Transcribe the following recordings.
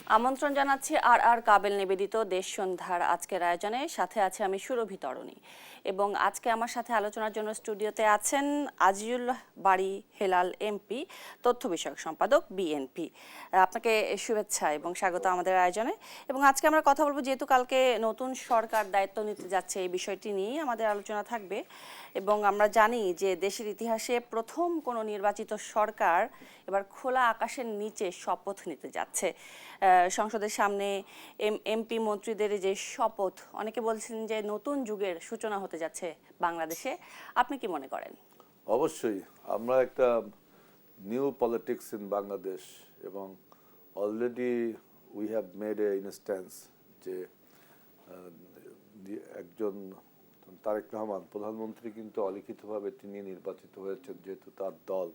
আমন্ত্রণ জানাচ্ছি আর আর কাবেল নিবেদিত দেশ সন্ধ্যার আজকের আয়োজনে। সাথে আছে আমি সুরভি তরণী, এবং আজকে আমার সাথে আলোচনার জন্য স্টুডিওতে আছেন আজিজুল বারী হেলাল এমপি, তথ্য বিষয়ক সম্পাদক, বিএনপি। আপনাকে শুভেচ্ছা এবং স্বাগত আমাদের আয়োজনে। এবং আজকে আমরা কথা বলবো, যেহেতু কালকে নতুন সরকার দায়িত্ব নিতে যাচ্ছে, এই বিষয়টি নিয়েই আমাদের আলোচনা থাকবে। এবং আমরা জানি যে দেশের ইতিহাসে প্রথম কোনো নির্বাচিত সরকার এবার খোলা আকাশের নিচে শপথ নিতে যাচ্ছে। সংসদের সামনে এমপি মন্ত্রীদের যে শপথ, অনেকে বলছেন যে নতুন যুগের সূচনা হতে যাচ্ছে বাংলাদেশে। আপনি কি মনে করেন? অবশ্যই আমরা একটা নিউ পলিটিক্স ইন বাংলাদেশ, এবং already we have made a instance যে একজন তারেক রহমান প্রধানমন্ত্রী কিন্তু অলিখিতভাবে তিনি নির্বাচিত হয়েছেন, যেহেতু তার দল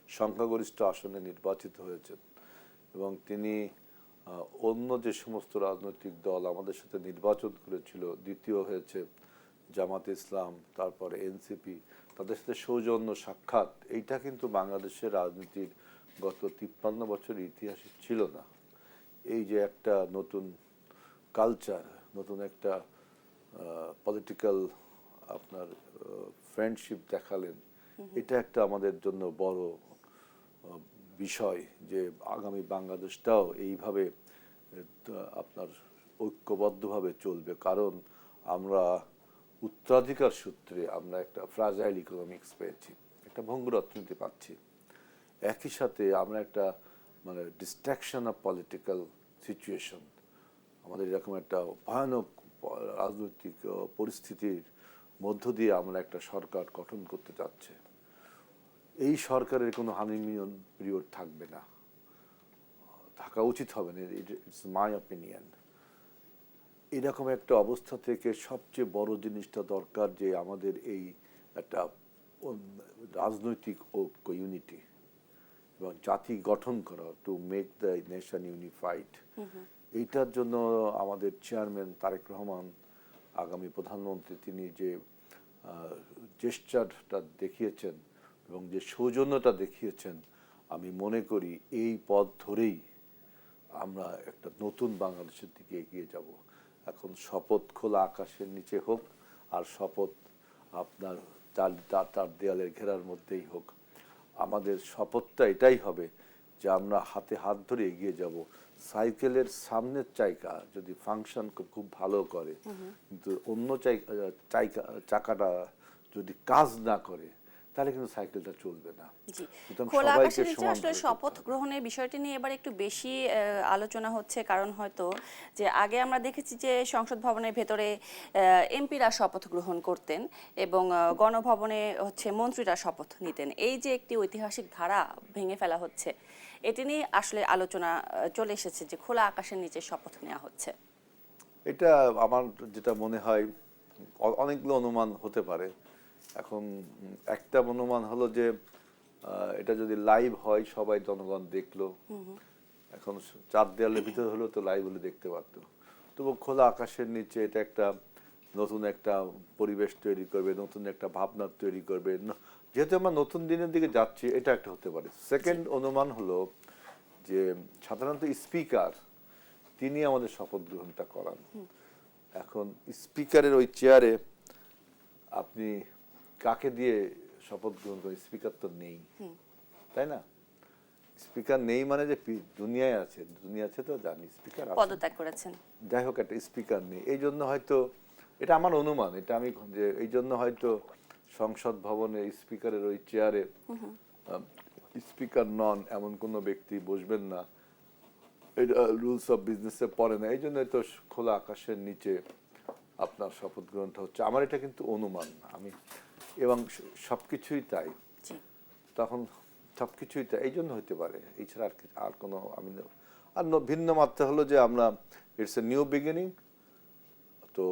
সংখ্যাগরিষ্ঠ আসনে নির্বাচিত হয়েছেন, এবং তিনি অন্য যে সমস্ত রাজনৈতিক দল আমাদের সাথে নির্বাচন করেছিল, দ্বিতীয় হয়েছে জামাত ইসলাম, তারপরে এনসিপি, তাদের সাথে সৌজন্য সাক্ষাৎ, এইটা কিন্তু বাংলাদেশের রাজনীতির গত 53 বছরের ইতিহাসে ছিল না। এই যে একটা নতুন কালচার, নতুন একটা পলিটিক্যাল আপনার ফ্রেন্ডশিপ দেখালেন, এটা একটা আমাদের জন্য বড় বিষয় যে আগামী বাংলাদেশটাও এইভাবে আপনার ঐক্যবদ্ধভাবে চলবে। কারণ আমরা উত্তরাধিকার সূত্রে আমরা একটা ফ্রাজাইল ইকোনমিক্স পেয়েছি, একটা ভঙ্গুর অর্থনীতি পাচ্ছি। একই সাথে আমরা একটা মানে ডিস্ট্রাকশন অফ পলিটিক্যাল সিচুয়েশন, আমাদের এরকম একটা ভয়ানক রাজনৈতিক পরিস্থিতির মধ্য দিয়ে আমরা একটা সরকার গঠন করতে যাচ্ছে। এই সরকারের কোনো হানিমিন পিরিয়ড থাকবে না, থাকা উচিত হবে না, ইটস মাই অপিনিয়ন। এরকম একটা অবস্থা থেকে সবচেয়ে বড় জিনিসটা দরকার যে আমাদের এই একটা রাজনৈতিক ঐক্য, ইউনিটি, এবং জাতি গঠন করা, to make the nation unified. এইটার জন্য আমাদের চেয়ারম্যান তারেক রহমান, আগামী প্রধানমন্ত্রী, তিনি যে জেস্চারটা দেখিয়েছেন এবং যে সৌজন্যতা দেখিয়েছেন, আমি মনে করি এই পথ ধরেই আমরা একটা নতুন বাংলাদেশের দিকে এগিয়ে যাব। এখন শপথ খোলা আকাশের নিচে হোক, আর শপথ আপনার তার দেয়ালের ঘেরার মধ্যেই হোক, আমাদের শপথটা এটাই হবে যে আমরা হাতে হাত ধরে এগিয়ে যাব। সাইকেলের সামনের চাকা যদি ফাংশন খুব ভালো করে, কিন্তু অন্য চাকাটা যদি কাজ না করে, তাহলে কিন্তু সাইকেলটা চলবে না। খোলা আকাশের নিচে আসলে শপথ গ্রহণের বিষয়টি নিয়ে এবার একটু বেশি আলোচনা হচ্ছে, কারণ হয়তো যে আগে আমরা দেখেছি যে সংসদ ভবনের ভেতরে এমপিরা শপথ গ্রহণ করতেন এবং গণভবনে হচ্ছে মন্ত্রীরা শপথ নিতেন। এই যে একটি ঐতিহাসিক ধারা ভেঙে ফেলা হচ্ছে, এটি নিয়ে আসলে আলোচনা চলে এসেছে যে খোলা আকাশের নিচে শপথ নেওয়া হচ্ছে। এটা আমার যেটা মনে হয়, অনেকগুলো অনুমান হতে পারে। এখন একটা অনুমান হলো যে এটা যদি লাইভ হয়, সবাই জনগণ দেখলো, এখন চার দেয়ালের ভিতরে হলেও তো লাইভ হলে দেখতে পারতো। তবু খোলা আকাশের নিচে এটা একটা নতুন একটা পরিবেশ তৈরি করবে, নতুন একটা ভাবনা তৈরি করবে। যেহেতু আমরা নতুন দিনের দিকে যাচ্ছি, এটা একটা হতে পারে। সেকেন্ড অনুমান হলো যে সাধারণত স্পিকার, তিনি আমাদের শপথ গ্রহণটা করান। এখন স্পিকারের ওই চেয়ারে আপনি কাকে দিয়ে শপথ গ্রহণ করেন? স্পিকার তো নেই, তাই না? স্পিকার নেই মানে যে দুনিয়ায় আছে, দুনিয়া আছে তো জানি, স্পিকার পদত্যাগ করেছেন। যাই হোক, একটা স্পিকার নেই, এই জন্য হয়তো, এটা আমার অনুমান, এটা আমি যে এই জন্য হয়তো সংসদ ভবনে স্পিকারের ওই চেয়ারে স্পিকার নন এমন কোনো ব্যক্তি বসবেন না, এটা রুলস অফ বিজনেসে পড়ে না। এই জন্য তো খোলা আকাশের নিচে আপনার শপথ গ্রহণটা হচ্ছে। আমার এটা কিন্তু অনুমান, আমি, এবং সবকিছুই তাই, তখন সবকিছুই তাই, এই জন্য হতে পারে। এছাড়া আর কোনো আমি আর ভিন্ন মাত্রা হলো যে আমরা ইটস এ নিউ বিগিনিং। তো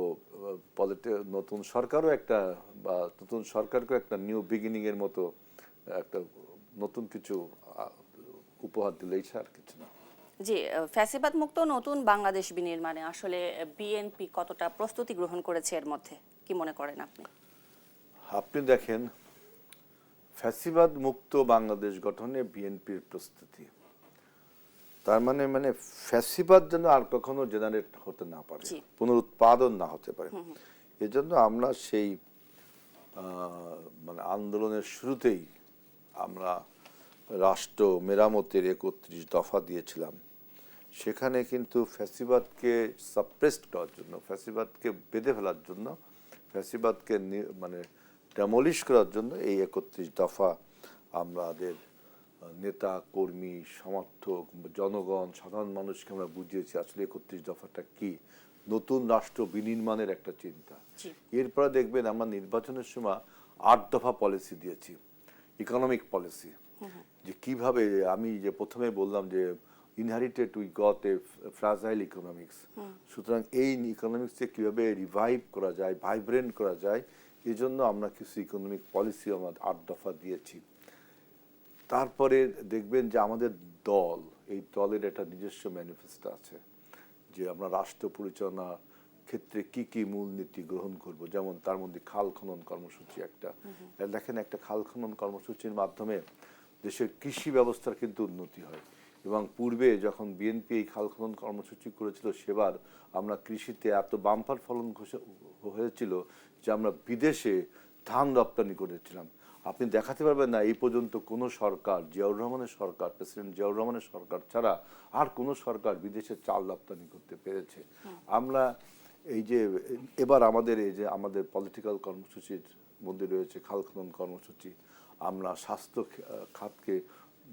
নতুন সরকারও একটা, বা নতুন সরকারকেও একটা নিউ বিগিনিং এর মতো একটা নতুন কিছু উপহার দিলে, এছাড়া আর কিছু না। জি, ফ্যাসিবাদ মুক্ত নতুন বাংলাদেশ বিনির্মাণে আসলে বিএনপি কতটা প্রস্তুতি গ্রহণ করেছে এর মধ্যে, কি মনে করেন আপনি? আপনি দেখেন, ফ্যাসিবাদ মুক্ত বাংলাদেশ গঠনে বিএনপির প্রস্তুতি, তার মানে ফ্যাসিবাদ যেন আর কখনো জেনারেট হতে না পারে, জি। পুনরুৎপাদন না হতে পারে। এজন্য আমরা সেই মানে আন্দোলনের শুরুতেই আমরা রাষ্ট্র মেরামতের 31 দফা দিয়েছিলাম। সেখানে কিন্তু ফ্যাসিবাদকে সাপ্রেসড করার জন্য, ফ্যাসিবাদকে বেঁধে ফেলার জন্য, ফ্যাসিবাদকে মানে ডেমলিশ করার জন্য এই 31 দফা আমাদের নেতা কর্মী সমর্থক জনগণ সাধারণ মানুষকে আমরা বুঝিয়েছি আসলে 31 দফাটা কি, নতুন রাষ্ট্র বিনির্মাণের একটা চিন্তা। জি। এরপরে দেখবেন আমরা নির্বাচনের সময় 8 দফা পলিসি দিয়েছি, ইকোনমিক পলিসি, যে কিভাবে আমি যে প্রথমে বললাম যে inherited we got a fragile economics, সুতরাং এই ইকোনমিক্সকে কিভাবে রিভাইভ করা যায়, ভাইব্রেন্ট করা যায়, এই জন্য আমরা কিছু ইকোনমিক পলিসি আমরা 8 দফা দিয়েছি। তারপরে দেখবেন যে আমাদের দল, এই দলের একটা নিজস্ব ম্যানিফেস্টো আছে যে আমরা রাষ্ট্র পরিচালনার ক্ষেত্রে কি কি মূলনীতি গ্রহণ করব, যেমন তার মধ্যে খাল খনন কর্মসূচি একটা। দেখেন একটা খাল খনন কর্মসূচির মাধ্যমে দেশের কৃষি ব্যবস্থার কিন্তু উন্নতি হয়, এবং পূর্বে যখন বিএনপি এই খাল খনন কর্মসূচি করেছিল সেবার আমরা কৃষিতে এত বাম্পার ফলন হয়েছিল যে আমরা বিদেশে ধান রপ্তানি করেছিলাম। আপনি দেখাতে পারবেন না এই পর্যন্ত কোনো সরকার, জিয়াউর রহমানের সরকার, প্রেসিডেন্ট জিয়াউর রহমানের সরকার ছাড়া আর কোনো সরকার বিদেশে চাল রপ্তানি করতে পেরেছে। আমরা এই যে এবার আমাদের এই যে আমাদের পলিটিক্যাল কর্মসূচির মধ্যে রয়েছে খাল খনন কর্মসূচি, আমরা স্বাস্থ্য খাতকে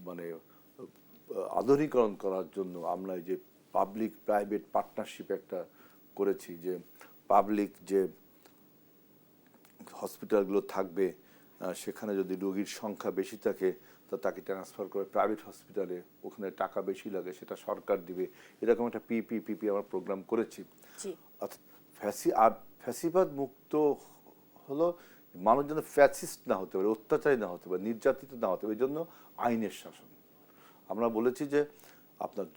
মানে আধুনিকরণ করার জন্য আমরা এই যে পাবলিক প্রাইভেট পার্টনারশিপ একটা করেছি, যে পাবলিক যে হসপিটালগুলো থাকবে সেখানে যদি রোগীর সংখ্যা বেশি থাকে তো তাকে ট্রান্সফার করে প্রাইভেট হসপিটালে, ওখানে টাকা বেশি লাগে সেটা সরকার দিবে, এরকম একটা পিপি আমরা প্রোগ্রাম করেছি। আর ফ্যাসিবাদ মুক্ত হলো মানুষ যেন ফ্যাসিস্ট না হতে পারে, অত্যাচারী না হতে পারে, নির্যাতিত না হতে পারে, এই জন্য আইনের শাসন। আমরা বলেছি যে আপনার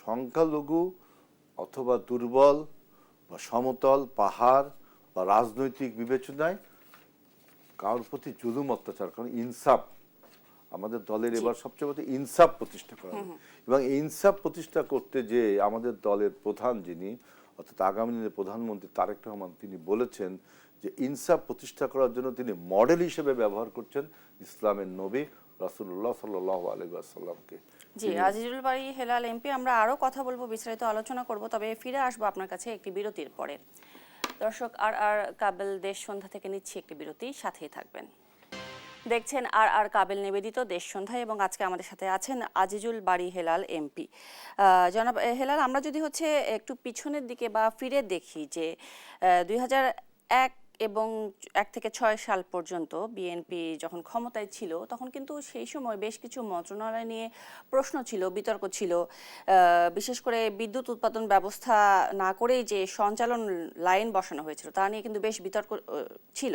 সংখ্যালঘু অথবা দুর্বল বা সমতল পাহাড় বা রাজনৈতিক বিবেচনায় কারোর প্রতি জুলুম অত্যাচার, কারণ ইনসাফ আমাদের দলের এবার সবচেয়ে বড় ইনসাফ প্রতিষ্ঠা করা হবে। এবং ইনসাফ প্রতিষ্ঠা করতে যে আমাদের দলের প্রধান যিনি, অর্থাৎ আগামী দিনের প্রধানমন্ত্রী তারেক রহমান, তিনি বলেছেন যে ইনসাফ প্রতিষ্ঠা করার জন্য তিনি মডেল হিসেবে ব্যবহার করছেন ইসলামের নবী রাসূলুল্লাহ সাল্লাল্লাহু আলাইহি ওয়াসাল্লামকে। জি, আজিজুল বারী হেলাল এমপি, আমরা আরো কথা বলবো, বিস্তারিত আলোচনা করব, তবে ফিরে আসবো আপনার কাছে একটি বিরতির পরে। দর্শক, আর কাবেল দেশ সন্ধ্যা থেকে নিচ্ছি একটি বিরতি, সাথেই থাকবেন। দেখছেন আর কাবেল নিবেদিত দেশ সন্ধ্যা, এবং আজকে আমাদের সাথে আছেন আজিজুল বারী হেলাল এমপি। জনাব হেলাল, আমরা যদি হচ্ছে একটু পিছনের দিকে বা ফিরে দেখি যে 2001 এবং 1 থেকে 6 সাল পর্যন্ত বিএনপি যখন ক্ষমতায় ছিল তখন কিন্তু সেই সময় বেশ কিছু মন্ত্রণালয় নিয়ে প্রশ্ন ছিল, বিতর্ক ছিল। বিশেষ করে বিদ্যুৎ উৎপাদন ব্যবস্থা না করেই যে সঞ্চালন লাইন বসানো হয়েছিল তা নিয়ে কিন্তু বেশ বিতর্ক ছিল,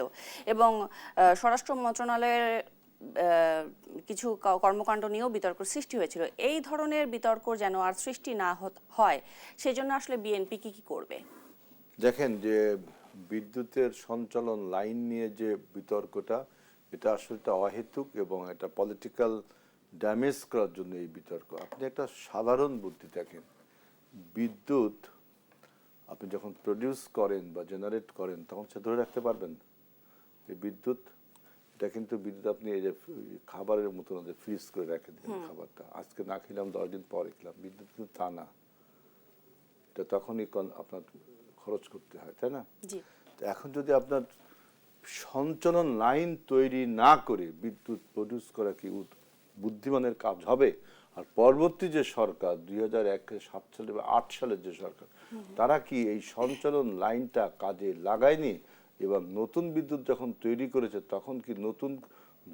এবং স্বরাষ্ট্র মন্ত্রণালয়ের কিছু কর্মকাণ্ড নিয়েও বিতর্ক সৃষ্টি হয়েছিল। এই ধরনের বিতর্ক যেন আর সৃষ্টি না হয় সেজন্য আসলে বিএনপি কি করবে? দেখেন যে বিদ্যুতের সঞ্চালন লাইন নিয়ে যে বিতর্কটা, এটা আসলে অহেতুক এবং এটা পলিটিক্যাল ড্যামেজ করার জন্য এই বিতর্ক। আপনি একটা সাধারণ বুদ্ধি দেখেন, বিদ্যুৎ আপনি যখন প্রডিউস করেন বা জেনারেট করেন তখন সে ধরে রাখতে পারবেন এই বিদ্যুৎ। এটা কিন্তু বিদ্যুৎ আপনি এই যে খাবারের মতো ফ্রিজ করে রেখে দিন, খাবারটা আজকে না খেলাম 10 দিন পরে খেলাম, বিদ্যুৎ কিন্তু তা না, এটা তখনই আপনার খরচ করতে হয়, তাই না? এখন যদি আপনার সঞ্চালন লাইন তৈরি না করে বিদ্যুৎ প্রডিউস করা কি বুদ্ধিমানের কাজ হবে? আর পরবর্তী যে সরকার 2001-7 সালে বা 8 সালের যে সরকার, তারা কি এই সঞ্চালন লাইনটা কাজে লাগায়নি? এবং নতুন বিদ্যুৎ যখন তৈরি করেছে তখন কি নতুন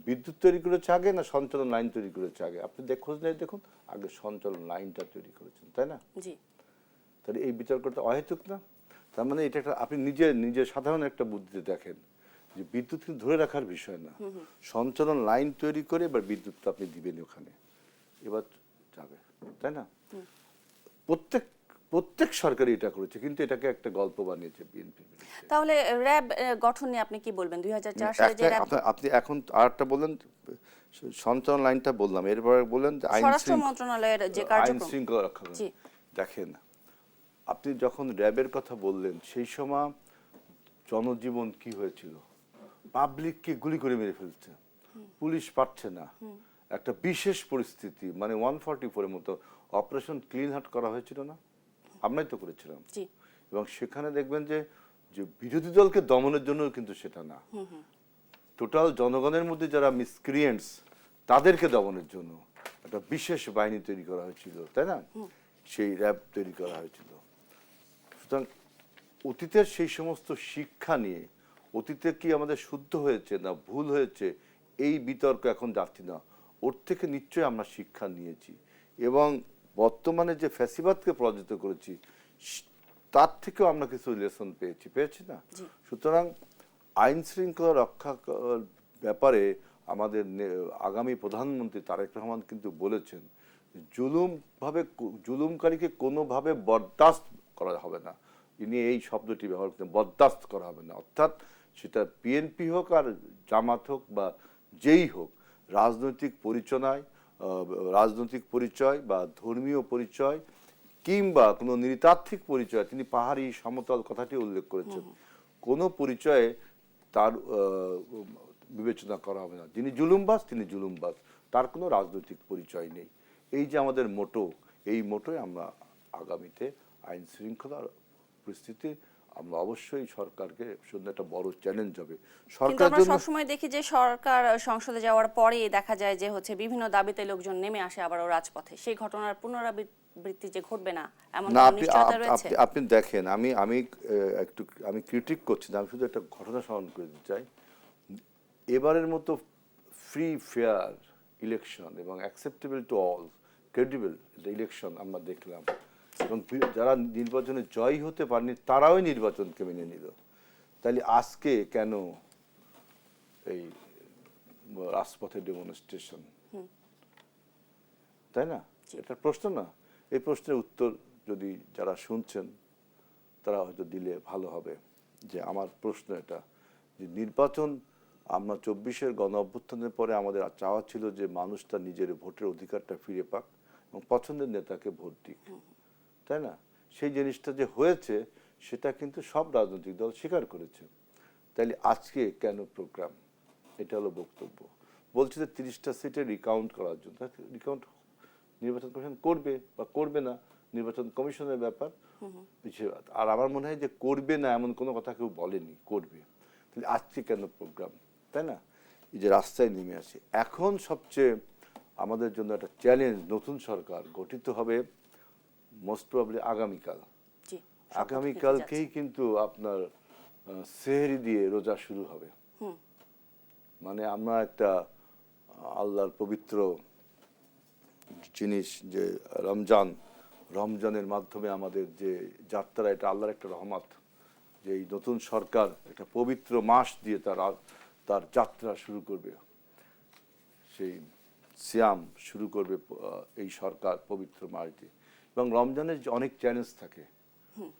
বিদ্যুৎ তৈরি করেছে আগে না সঞ্চালন লাইন তৈরি করেছে আগে? আপনি খোঁজ নিয়ে দেখুন, আগে সঞ্চালন লাইনটা তৈরি করেছেন, তাই না? তাহলে এই বিতর্কটা অহেতুক না? তার মানে এটা একটা আপনি নিজে সাধারণ একটা বুদ্ধিতে দেখেন যে বিদ্যুৎ কিন্তু ধরে রাখার বিষয় না, সঞ্চালন লাইন তৈরি করে এবার বিদ্যুৎটা আপনি দিবেন ওখানে, এবার যাবে, তাই না? প্রত্যেক সরকারই এটা করেছে, কিন্তু এটাকে একটা গল্প বানিয়েছে বিএনপি। তাহলে র্যাব গঠন নিয়ে আপনি কি বলবেন? 2004 সালে যে র্যাব আপনি এখন আরেকটা বললেন, সঞ্চালন লাইনটা বললাম, এরপরে বললেন যে স্বরাষ্ট্র মন্ত্রণালয়ের যে আইন কার্যক্রম। শৃঙ্খলা রক্ষা করে। জি। দেখেন, আপনি যখন র্যাবের কথা বললেন, সেই সময় জনজীবন কি হয়েছিল, পাবলিককে গুলি করে মেরে ফেলছে, পুলিশ পারছে না, একটা বিশেষ পরিস্থিতি, মানে 144-এর মতো অপারেশন ক্লিন হার্ট করা হয়েছিল না, আমরাই তো করেছিলাম। জি। এবং সেখানে দেখবেন যে বিরোধী দলকে দমনের জন্য কিন্তু সেটা না, টোটাল জনগণের মধ্যে যারা মিসক্রিয়েন্টস তাদেরকে দমনের জন্য একটা বিশেষ বাহিনী তৈরি করা হয়েছিল, তাই না? সেই র্যাব তৈরি করা হয়েছিল। সুতরাং অতীতের সেই সমস্ত শিক্ষা নিয়ে, অতীতে কি আমাদের শুদ্ধ হয়েছে না ভুল হয়েছে, এই বিতর্ক এখন যাচ্ছি না, ওর থেকে নিশ্চয়ই আমরা শিক্ষা নিয়েছি। এবং বর্তমানে যে ফ্যাসিবাদকে পরাজিত করেছি, তার থেকেও আমরা কিছু লেসন পেয়েছি না? সুতরাং আইন শৃঙ্খলা রক্ষা ব্যাপারে আমাদের আগামী প্রধানমন্ত্রী তারেক রহমান কিন্তু বলেছেন, জুলুমকারীকে কোনোভাবে বরদাস্ত করা হবে না। ইনি এই শব্দটি ব্যবহার করতেন, বরদাস্ত করা হবে না। অর্থাৎ সেটা বিএনপি হোক আর জামাত হোক বা যেই হোক, রাজনৈতিক পরিচয় বা ধর্মীয় পরিচয় কিংবা কোনো নৃতাত্ত্বিক পরিচয়, তিনি পাহাড়ি সমতল কথাটি উল্লেখ করেছেন, কোনো পরিচয়ে তার বিবেচনা করা হবে না। যিনি জুলুমবাজ তিনি জুলুমবাজ, তার কোনো রাজনৈতিক পরিচয় নেই। এই যে আমাদের মোটো, এই মোটোয় আমরা আগামীতে আইন শৃঙ্খলার পরিস্থিতি আমরা অবশ্যই সরকারকে শুধু একটা বড় চ্যালেঞ্জ হবে কিন্তু আমরা সবসময় দেখি যে সরকার সংসদে যাওয়ার পরে দেখা যায় যে বিভিন্ন দাবিতে লোকজন নেমে আসে আবারও রাজপথে। সেই ঘটনার পুনরাবৃত্তি যে ঘটবে না এমন নিশ্চয়তা রয়েছে? আপনি দেখেন, আমি ক্রিটিক করছি না, আমি শুধু একটা ঘটনা স্মরণ করে দিতে চাই। এবারের মতো ফ্রি ফেয়ার ইলেকশন এবং acceptable to all, credible election আমরা দেখলাম, এবং যারা নির্বাচনে জয়ী হতে পারেনি তারাও নির্বাচনকে মেনে নিল। তাহলে আজকে কেন এই রাজপথে ডেমনস্ট্রেশন, তাই না? এটা প্রশ্ন না? এই প্রশ্নের উত্তর যদি যারা শুনছেন তারা হয়তো দিলে ভালো হবে। যে আমার প্রশ্ন এটা, যে নির্বাচন, আমরা 24-এর গণ অভ্যুত্থানের পরে আমাদের চাওয়া ছিল যে মানুষ তার নিজের ভোটের অধিকারটা ফিরে পাক এবং পছন্দের নেতাকে ভোট দিক, তাই না? সেই জিনিসটা যে হয়েছে সেটা কিন্তু সব রাজনৈতিক দল স্বীকার করেছে। তাইলে আজকে কেন প্রোগ্রাম? এটা হলো বক্তব্য। বলছে যে 30টা সিটে রিকাউন্ট করার জন্য। রিকাউন্ট নির্বাচন কমিশন করবে বা করবে না, নির্বাচন কমিশনের ব্যাপার। আর আমার মনে হয় যে করবে না এমন কোনো কথা কেউ বলেনি, করবে। তাহলে আজকে কেন প্রোগ্রাম, তাই না? এই যে রাস্তায় নেমে আসে, এখন সবচেয়ে আমাদের জন্য একটা চ্যালেঞ্জ, নতুন সরকার গঠিত হবে মোস্ট প্রবাবলি আগামীকাল। আগামীকালকেই কিন্তু আপনার সেহরি দিয়ে রোজা শুরু হবে। মানে আমরা একটা আল্লাহর পবিত্র জিনিস যে রমজানের মাধ্যমে আমাদের যে যাত্রা, এটা আল্লাহর একটা রহমত, যে এই নতুন সরকার একটা পবিত্র মাস দিয়ে তার যাত্রা শুরু করবে, সেই সিয়াম শুরু করবে এই সরকার পবিত্র মাস দিয়ে। এবং রমজানের অনেক চ্যালেঞ্জ থাকে,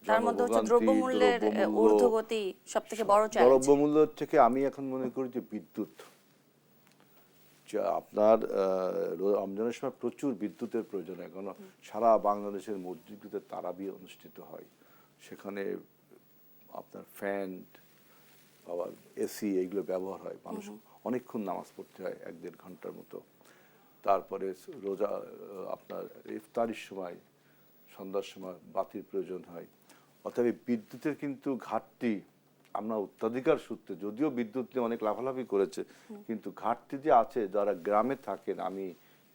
তার মধ্যে হচ্ছে দ্রব্যমূল্যের ঊর্ধ্বগতি সবথেকে বড় চ্যালেঞ্জ। দ্রব্যমূল্যের থেকে আমি এখন মনে করি যে বিদ্যুৎ, আপনার রমজানের সময় প্রচুর বিদ্যুতের প্রয়োজন হয়, কারণ সারা বাংলাদেশের মসজিদগুলোতে তারাবি অনুষ্ঠিত হয়, সেখানে আপনার ফ্যান আবার এসি এইগুলো ব্যবহার হয়, মানুষ অনেকক্ষণ নামাজ পড়তে হয়, 1-1.5 ঘন্টার মতো। তারপরে রোজা, আপনার ইফতারির সময় সন্ধ্যার সময় বাতির প্রয়োজন হয়। অর্থাৎ বিদ্যুতের কিন্তু ঘাটতি আমরা উত্তরাধিকার সূত্রে, যদিও বিদ্যুৎ নিয়ে অনেক লাফালাফি করেছে, কিন্তু ঘাটতি যে আছে, যারা গ্রামে থাকেন, আমি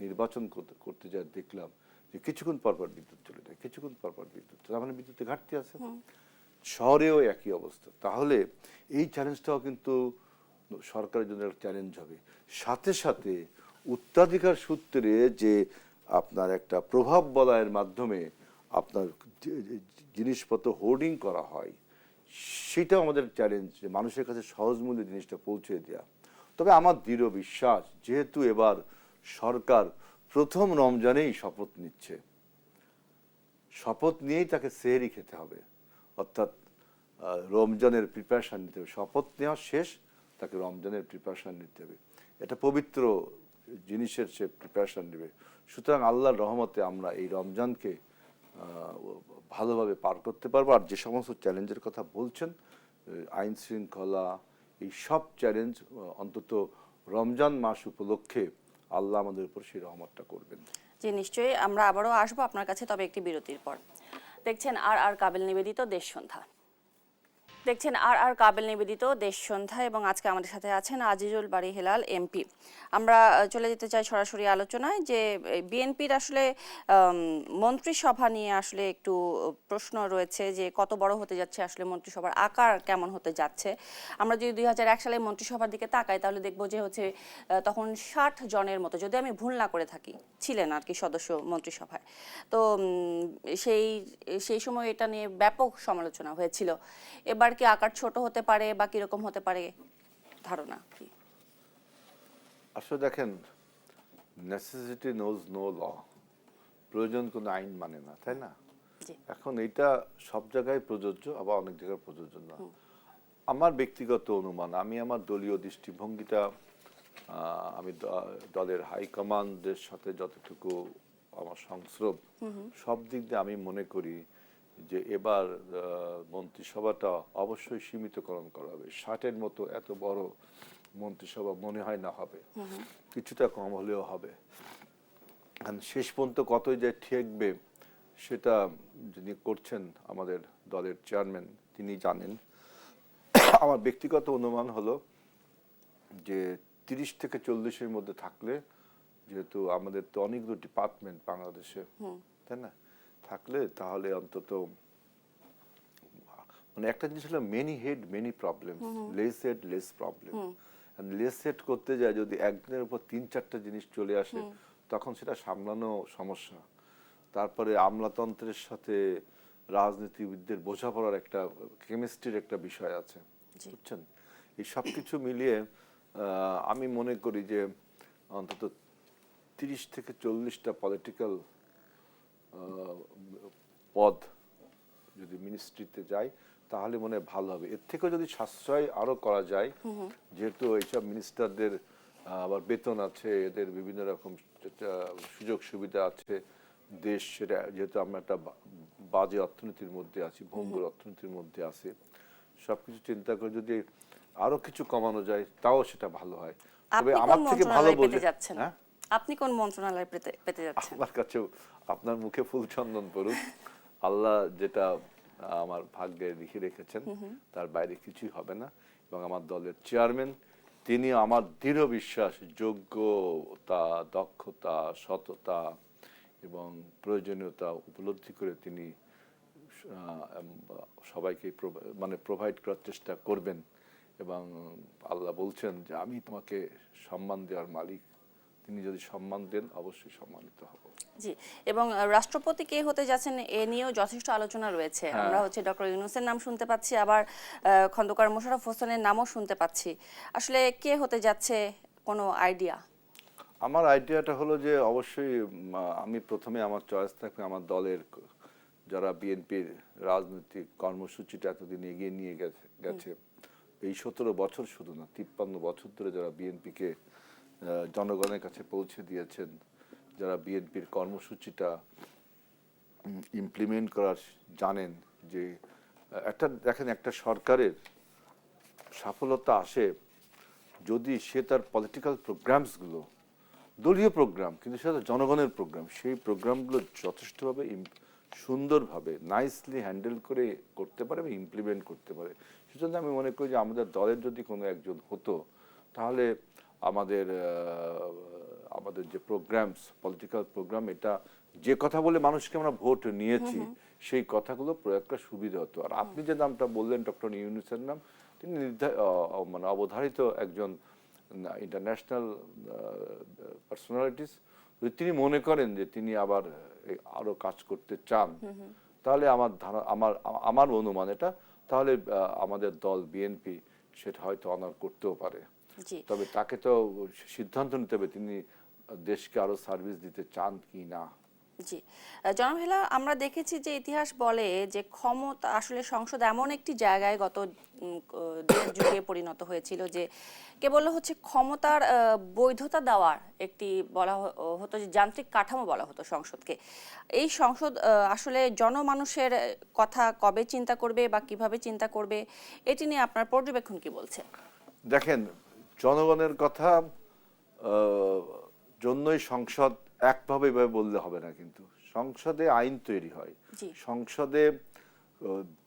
নির্বাচন করতে যা দেখলাম যে কিছুক্ষণ পরপর বিদ্যুৎ চলে যায়, কিছুক্ষণ পরপর বিদ্যুৎ, তার মানে বিদ্যুতের ঘাটতি আছে। শহরেও একই অবস্থা। তাহলে এই চ্যালেঞ্জটাও কিন্তু সরকারের জন্য একটা চ্যালেঞ্জ হবে। সাথে সাথে উত্তরাধিকার সূত্রে যে আপনার একটা প্রভাব বলয়ের মাধ্যমে আপনার জিনিসপত্র হোর্ডিং করা হয়, সেটাও আমাদের চ্যালেঞ্জ, যে মানুষের কাছে সহজ মূল্যে জিনিসটা পৌঁছে দেওয়া। তবে আমার দৃঢ় বিশ্বাস, যেহেতু এবার সরকার প্রথম রমজানেই শপথ নিচ্ছে, শপথ নিয়েই তাকে সেহরি খেতে হবে, অর্থাৎ রমজানের প্রিপারেশন নিতে হবে। শপথ নেওয়া শেষ, তাকে রমজানের প্রিপারেশন নিতে হবে। এটা পবিত্র জিনিসের সে প্রিপারেশন নেবে। সুতরাং আল্লাহর রহমতে আমরা এই রমজানকে ভালোভাবে পার করতে পারবো। আর যে সমস্ত চ্যালেঞ্জের কথা বলছেন, আইন শৃঙ্খলা, এই সব চ্যালেঞ্জ অন্তত রমজান মাস উপলক্ষে আল্লাহ আমাদের উপর সেই রহমতটা করবেন। জি নিশ্চয়ই, আমরা আবারও আসবো আপনার কাছে, তবে একটি বিরতির পর। দেখছেন আর কাবেল নিবেদিত দেশ সন্ধ্যা। দেখছেন আর কাবেল নিবেদিত দেশ সন্ধ্যা, এবং আজকে আমাদের সাথে আছেন আজিজুল বারী হেলাল এমপি। আমরা চলে যেতে চাই সরাসরি আলোচনায় যে বিএনপির আসলে মন্ত্রিসভা নিয়ে আসলে একটু প্রশ্ন রয়েছে যে কত বড় হতে যাচ্ছে, আসলে মন্ত্রিসভার আকার কেমন হতে যাচ্ছে। আমরা যদি 2001 সালে মন্ত্রিসভার দিকে তাকাই তাহলে দেখবো যে হচ্ছে তখন 60 জনের মতো, যদি আমি ভুল না করে থাকি, ছিলেন আর কি সদস্য মন্ত্রিসভায়। তো সেই সময় এটা নিয়ে ব্যাপক সমালোচনা হয়েছিল। এবার কি আকার ছোট হতে পারে বা কিরকম হতে পারে, ধারণা কি? আসলে দেখেন, নেসেসিটি নোজ নো ল, প্রয়োজন কোনো আইন মানে না, তাই না? এখন এটা সব জায়গায় প্রযোজ্য, আবার অনেক জায়গায় প্রযোজ্য না। আমার ব্যক্তিগত অনুমান, আমি আমার দলীয় দৃষ্টিভঙ্গিটা, আমি দলের হাইকমান্ডের সাথে যতটুকু আমার সংস্রব, সব দিক দিয়ে আমি মনে করি যে এবার মন্ত্রিসভাটা অবশ্যই সীমিতকরণ করা হবে। 60-এর মতো এত বড় মন্ত্রিসভা মনে হয় না হবে, কিছুটা কম হলেও হবে। শেষ পর্যন্ত কতই যে ঠেকবে সেটা যিনি করছেন আমাদের দলের চেয়ারম্যান, তিনি জানেন। আমার ব্যক্তিগত অনুমান হলো যে 30 থেকে 40-এর মধ্যে থাকলে, যেহেতু আমাদের তো অনেকগুলো ডিপার্টমেন্ট বাংলাদেশে, তাই না, থাকলে তাহলে অন্তত মানে একটা জিনিস হলো many head many problem, less head less problem. Less head করতে যায় যদি একদিনের উপর 3-4টা জিনিস চলে আসে, তখন সেটা সামলানো সমস্যা। তারপরে আমলাতন্ত্রের সাথে রাজনীতিবিদদের বোঝাপড়ার একটা কেমিস্ট্রির একটা বিষয় আছে, বুঝছেন? এই সব কিছু মিলিয়ে আমি মনে করি যে অন্তত 30 থেকে 40টা পলিটিক্যাল পদ যদি মিনিস্ট্রিতে যায় তাহলে মনে হয় ভালো হবে। এর থেকেও যদি সাশ্রয় আরো করা যায়, যেহেতু এইসব মিনিস্টারদের আবার বেতন আছে, এদের বিভিন্ন রকম সুযোগ সুবিধা আছে, দেশ সেটা যেহেতু আমরা একটা বাজে অর্থনীতির মধ্যে আছি, ভঙ্গুর অর্থনীতির মধ্যে আছি, সবকিছু চিন্তা করে যদি আরো কিছু কমানো যায় তাও সেটা ভালো হয়। তবে আমার থেকে ভালো বোঝে। হ্যাঁ, আপনি কোন মন্ত্রণালয় পেতে যাচ্ছেন? আমার কাছেও আপনার মুখে ফুল চন্দন পড়ুক, আল্লাহ যেটা আমার ভাগ্যে লিখে রেখেছেন তার বাইরে কিছুই হবে না। এবং আমার দলের চেয়ারম্যান, তিনি আমার দৃঢ় বিশ্বাস যোগ্যতা, দক্ষতা, সততা এবং প্রয়োজনীয়তা উপলব্ধি করে তিনি সবাইকে মানে প্রোভাইড করার চেষ্টা করবেন। এবং আল্লাহ বলছেন যে আমি তোমাকে সম্মান দেওয়ার মালিক, তিনি যদি সম্মান দেন অবশ্যই সম্মানিত হব। জি, এবং রাষ্ট্রপতি কে হতে যাচ্ছেন এ নিয়েও যথেষ্ট আলোচনা রয়েছে। আমরা হচ্ছে ডক্টর ইউনূসের নাম শুনতে পাচ্ছি, আবার খন্দকার মোশাররফ হোসেনের নামও শুনতে পাচ্ছি। আসলে কে হতে যাচ্ছে, কোনো আইডিয়া? আমার আইডিয়াটা হলো যে অবশ্যই আমি প্রথমে আমার চয়েস থাকবে আমার দলের যারা বিএনপির রাজনৈতিক কর্মসূচিটা এতদিন এগিয়ে নিয়ে গেছে, এই 17 বছর শুধু না 53 বছর ধরে যারা বিএনপিকে জনগণের কাছে পৌঁছে দিয়েছেন, যারা বিএনপির কর্মসূচিটা ইমপ্লিমেন্ট করার জানেন। যে একটা দেখেন, একটা সরকারের সফলতা আসে যদি সে তার পলিটিক্যাল প্রোগ্রামসগুলো, দলীয় প্রোগ্রাম কিন্তু সেটা জনগণের প্রোগ্রাম, সেই প্রোগ্রামগুলো যথেষ্টভাবে সুন্দরভাবে নাইসলি হ্যান্ডেল করে করতে পারে বা ইমপ্লিমেন্ট করতে পারে। সেজন্য আমি মনে করি যে আমাদের দলের যদি কোনো একজন হতো, তাহলে আমাদের যে প্রোগ্রামস, পলিটিক্যাল প্রোগ্রাম, এটা যে কথা বলে মানুষকে আমরা ভোট নিয়েছি সেই কথাগুলো প্রয়োগ করা সুবিধা হতো। আর আপনি যে নামটা বললেন ডক্টর ইউনূসের নাম, তিনি মানে অবধারিত একজন ইন্টারন্যাশনাল পার্সোনালিটিস। যদি তিনি মনে করেন যে তিনি আবার আরো কাজ করতে চান, তাহলে আমার অনুমান এটা, তাহলে আমাদের দল বিএনপি সেটা হয়তো অনার করতেও পারে। তবে তাকে তো সিদ্ধান্ত নিতে হবে তিনি দেশকে আরো সার্ভিস দিতে চান কি না। জি, জনাব হেলাল, আমরা দেখেছি যে ইতিহাস বলে যে ক্ষমতা আসলে সংসদ এমন একটি জায়গায় গত দেড় যুগে পরিণত হয়েছিল যে কেবল হচ্ছে ক্ষমতার বৈধতা দেওয়ার একটি বলা হতো যে যান্ত্রিক কাঠামো বলা হতো সংসদকে। এই সংসদ আসলে জনমানুষের কথা কবে চিন্তা করবে বা কিভাবে চিন্তা করবে, এটি নিয়ে আপনার পর্যবেক্ষণ কি বলছে? দেখেন, জনগণের কথা জন্যই সংসদ একভাবে এভাবে বললে হবে না, কিন্তু সংসদে আইন তৈরি হয়, জি। সংসদে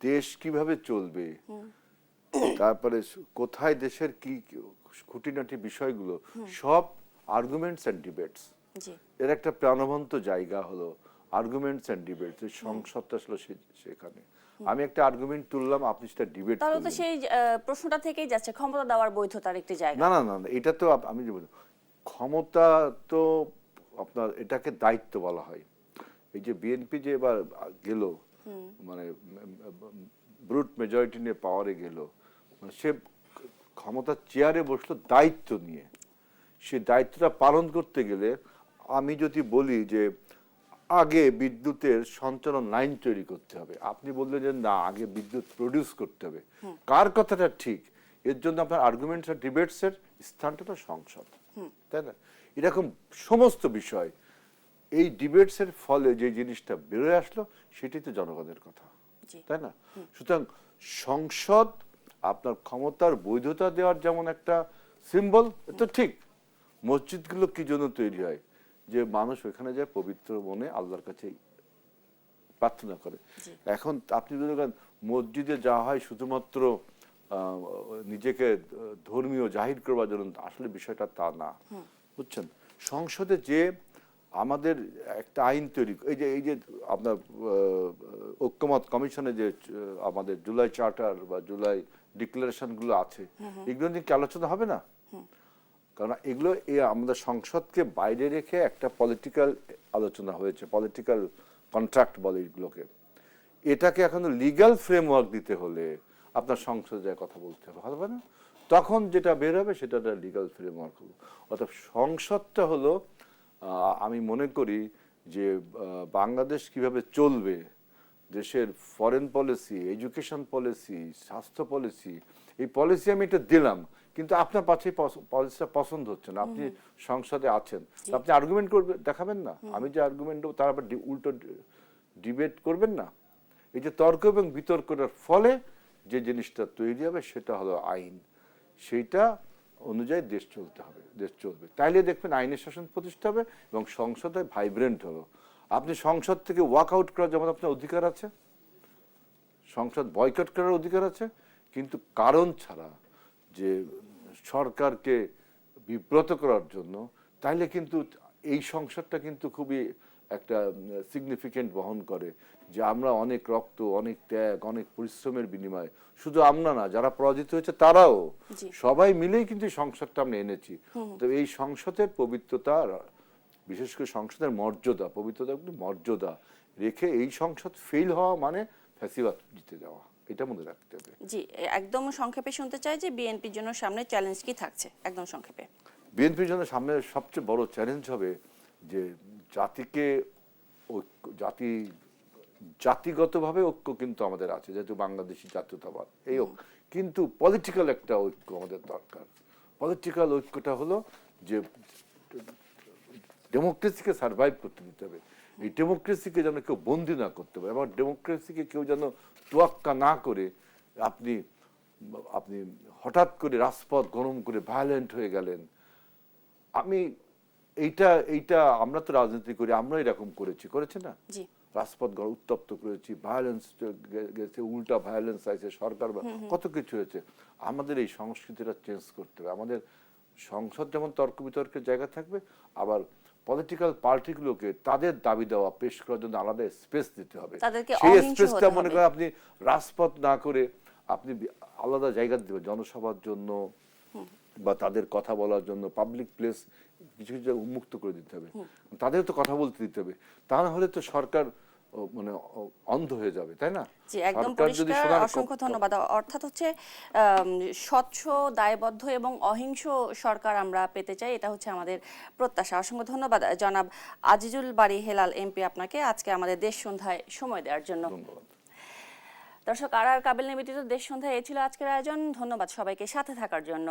দেশ কিভাবে চলবে, তারপরে কোথায় দেশের কি খুঁটিনাটি বিষয়গুলো সব আর্গুমেন্টস এন্ড ডিবেটস, জি, এর একটা প্রাণবন্ত জায়গা হলো আর্গুমেন্টস এন্ড ডিবেটস। সংসদটা আসলে সেখানে আমি একটা আর্গুমেন্ট তুললাম, আপনি সেটা ডিবেট তাহলে তো করলেন। সেই প্রশ্নটা থেকেই যাচ্ছে ক্ষমতা দেওয়ার বৈধতার একটি জায়গা। না না না না, এটা তো আমি যে বলি, ক্ষমতা তো আপনার এটাকে দায়িত্ব বলা হয়। এই যে বিএনপি যে এবার গেল, মানে ব্রুট মেজরিটি নিয়ে পাওয়ারে গেল, মানে সে ক্ষমতার চেয়ারে বসলো দায়িত্ব নিয়ে। সে দায়িত্বটা পালন করতে গেলে আমি যদি বলি যে আগে বিদ্যুতের সঞ্চালন লাইন তৈরি করতে হবে, আপনি বললেন যে না, আগে বিদ্যুৎ প্রডিউস করতে হবে, কার কথাটা ঠিক? এর জন্য আপনার আর্গুমেন্টস আর ডিবেটস এর স্থানটা তো সংসদ, তাই না? এরকম সমস্ত বিষয় এই ডিবেটস এর ফলে যে জিনিসটা বেরোয় আসলো সেটি তো জনগণের কথা, জি। তাই না? সুতরাং সংসদ আপনার ক্ষমতার বৈধতা দেওয়ার যেমন একটা সিম্বল, তো ঠিক মসজিদগুলো কি জন্য তৈরি হয়? যে মানুষ ওখানে যায় পবিত্র মনে আল্লাহর কাছে প্রার্থনা করে। এখন আপনি যদি বলেন মসজিদে যাওয়া হয় শুধুমাত্র নিজেকে ধর্মীয় জাহির করবার জন্য, আসলে বিষয়টা তা না, বুঝছেন? সংসদে যে আমাদের একটা আইন তৈরি, এই যে আপনার ঐক্যমত কমিশনে যে আমাদের জুলাই চার্টার বা জুলাই ডিক্লারেশন গুলো আছে, এগুলো নিয়ে কি আলোচনা হবে না? কারণ এগুলো আমাদের সংসদকে বাইরে রেখে একটা পলিটিক্যাল আলোচনা হয়েছে, পলিটিক্যাল কন্ট্রাক্ট বলে এগুলোকে। এটাকে এখন লিগ্যাল ফ্রেমওয়ার্ক দিতে হলে আপনার সংসদে যায় কথা বলতে হবে না? তখন যেটা বের হবে সেটা লিগ্যাল ফ্রেমওয়ার্ক হলো। অর্থাৎ সংসদটা হলো, আমি মনে করি যে বাংলাদেশ কিভাবে চলবে, দেশের ফরেন পলিসি, এডুকেশন পলিসি, স্বাস্থ্য পলিসি, এই পলিসি আমি এটা দিলাম, কিন্তু আপনার পাশে পলিসিটা পছন্দ হচ্ছে না, আপনি সংসদে আছেন, আপনি আর্গুমেন্ট করবে দেখাবেন না, আমি যে আর্গুমেন্ট দেবো তার আবার উল্টো ডিবেট করবেন না। এই যে তর্ক এবং বিতর্কের ফলে যে জিনিসটা তৈরি হবে সেটা হলো আইন, সেইটা অনুযায়ী দেশ চলতে হবে, দেশ চলবে, তাইলে দেখবেন আইনের শাসন প্রতিষ্ঠা হবে এবং সংসদে ভাইব্রেন্ট হলো। আপনি সংসদ থেকে ওয়াক আউট করার যেমন আপনার অধিকার আছে, সংসদ বয়কট করার অধিকার আছে, কিন্তু কারণ ছাড়া যে সরকারকে বিব্রত করার জন্য, তাইলে কিন্তু এই সংসদটা কিন্তু খুবই একটা সিগনিফিকেন্ট বহন করে যে আমরা অনেক রক্ত, অনেক ত্যাগ, অনেক পরিশ্রমের বিনিময়ে, শুধু আমরা না, যারা পরাজিত হয়েছে তারাও, সবাই মিলেই কিন্তু সংসদটা আমরা এনেছি। তো এই সংসদের পবিত্রতা, বিশেষ করে সংসদের মর্যাদা, পবিত্রতা মর্যাদা রেখে এই সংসদ ফেল হওয়া মানে ফ্যাসিবাদ জিতে যাওয়া, এটা মনে রাখতে হবে। জি, একদম সংক্ষেপে শুনতে চাই যে বিএনপির জন্য সামনে চ্যালেঞ্জ কি থাকছে, একদম সংক্ষেপে। বিএনপির জন্য সামনে সবচেয়ে বড় চ্যালেঞ্জ হবে যে জাতিকে জাতিগতভাবে ঐক্য কিন্তু আমাদের আছে, যেহেতু বাংলাদেশি জাতীয়তাবাদ, এই ঐক্য, কিন্তু পলিটিক্যাল একটা ঐক্য আমাদের দরকার। পলিটিক্যাল ঐক্যটা হলো যে ডেমোক্রেসিকে সার্ভাইভ করতে দিতে হবে, এই ডেমোক্রেসিকে যেন কেউ বন্দি না করতে পারে, আবার ডেমোক্রেসিকে কেউ যেন তোয়াক্কা না করে আপনি আপনি হঠাৎ করে রাজপথ গরম করে ভায়োলেন্ট হয়ে গেলেন। আমি এইটা আমরা তো রাজনীতি করি, আমরা এরকম করেছি না, রাজপথ উত্তপ্ত করেছি, ভায়োলেন্স গেছে, উল্টা ভায়োলেন্স আছে, সরকার কত কিছু হয়েছে। আমাদের এই সংস্কৃতিটা চেঞ্জ করতে হবে। আমাদের সংসদ যেমন তর্ক বিতর্কের জায়গা থাকবে, আবার পলিটিক্যাল পার্টিগুলোকে তাদের দাবি দেওয়া পেশ করার জন্য আলাদা স্পেস দিতে হবে। সেই স্পেসটা মনে করেন আপনি রাজপথ না করে আপনি আলাদা জায়গা দিতে, জনসভার জন্য বা তাদের কথা বলার জন্য পাবলিক প্লেস কিছু কিছু উন্মুক্ত করে দিতে হবে, তাদের তো কথা বলতে দিতে হবে। তা না হলে তো সরকার মানে অন্ধ হয়ে যাবে, তাই না? জি, একদম সরকার যদি পরিষ্কার। সোনার অসংখ্য ধন্যবাদ। অর্থাৎ হচ্ছে স্বচ্ছ, দায়বদ্ধ এবং অহিংস সরকার আমরা পেতে চাই, এটা হচ্ছে আমাদের প্রত্যাশা। অসংখ্য ধন্যবাদ জনাব আজিজুল বারী হেলাল এমপি আপনাকে আজকে আমাদের দেশ সন্ধ্যায় সময় দেওয়ার জন্য। ধন্যবাদ। দর্শক, আর কাবিল নিবেদিত দেশ সন্ধ্যায় এই ছিল আজকের আয়োজন। ধন্যবাদ সবাইকে সাথে থাকার জন্য।